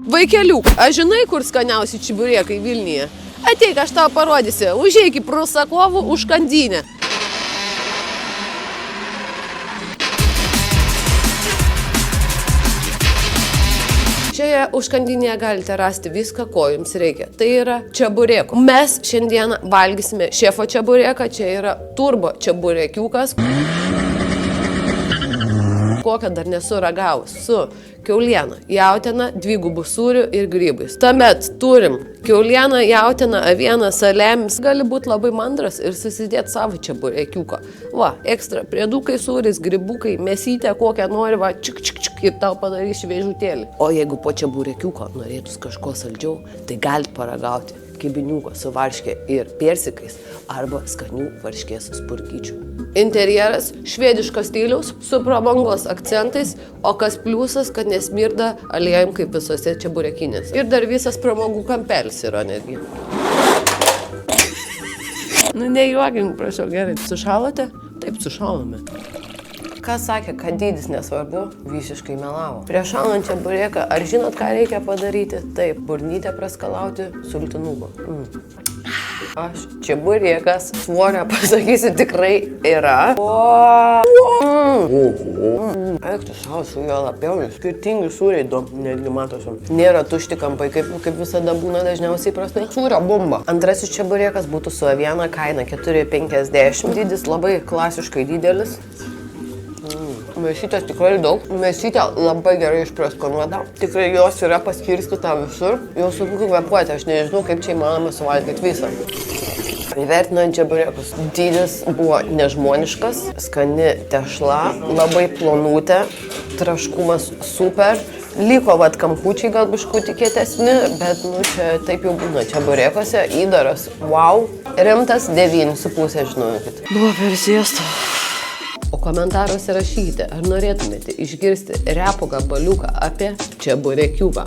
Vaikeliuk, aš žinai, kur skaniausi čiburėkai Vilniuje? Ateik, aš tau parodysiu. Užeik į Prusakovų užkandinę. Šioje užkandinėje galite rasti viską, ko jums reikia. Tai yra čiaburėkų. Mes šiandieną valgysime šefo čiaburėką. Čia yra turbo čiaburėkiukas. Kokią dar nesu ragavus. Su kiauliena, jautiena, dvigubų sūrių ir grybais. Tuomet turim kiaulieną, jautieną, avieną, saliamis. Gali būti labai mandras ir susidėti savo čiaburėkiuką. Va, ekstra priedukai, sūris, grybukai, mėsytę, kokią nori, va, čik, čik, čik, ir tau padarys šviežutėlį. O jeigu po čiaburėkiuko norėtus kažko saldžiau, tai galit paragauti kibiniuko su varškė ir persikais arba skanių varškės spurkyčių. Interjeras švediškos stiliaus su prabangos akcentais, o kas pliusas, kad nesmirda aliejum kaip visose čiaburėkinėse. Ir dar visas pramogų kampelis yra netgi. Nu, nejuokink, prašau, gerai. Sušalote? Taip, sušalome. Kas sakė, kad dydis nesvarbu, visiškai melavo. Prieš šalant čiaburėką, ar žinot, ką reikia padaryti? Taip, burnytę praskalauti sultinuku. Aš čiaburėkas, svorio pasakysiu, tikrai yra. Eik tu savo su jo labiau, skirtingi sūriai du, netgi matosi. Nėra tušti kampai, kaip visada būna dažniausiai prastai. Sūrio bomba. Antrasis čiaburėkas būtų su aviena, kaina 4,50. Dydis labai klasiškai didelis. Mėsytės tikrai daug. Mėsytė labai gerai išpreskonuota. Tikrai jos yra paskirstyta visur. Jau sunku kvepuoti, aš nežinau, kaip čia įmanoma suvalgyti visą. Įvertinant čiaburėkus, dydis buvo nežmoniškas, skani tešla, labai plonutė, traškumas super. Liko vat kampučiai gal biškutį kietesni, bet nu čia taip jau būna čiaburėkuose. Įdaras, wow. Rimtas 9,5, žinokit. Buvo per siestą. O komentaruose rašykite, ar norėtumėte išgirsti repo gabaliuką apie čiaburėkiuką.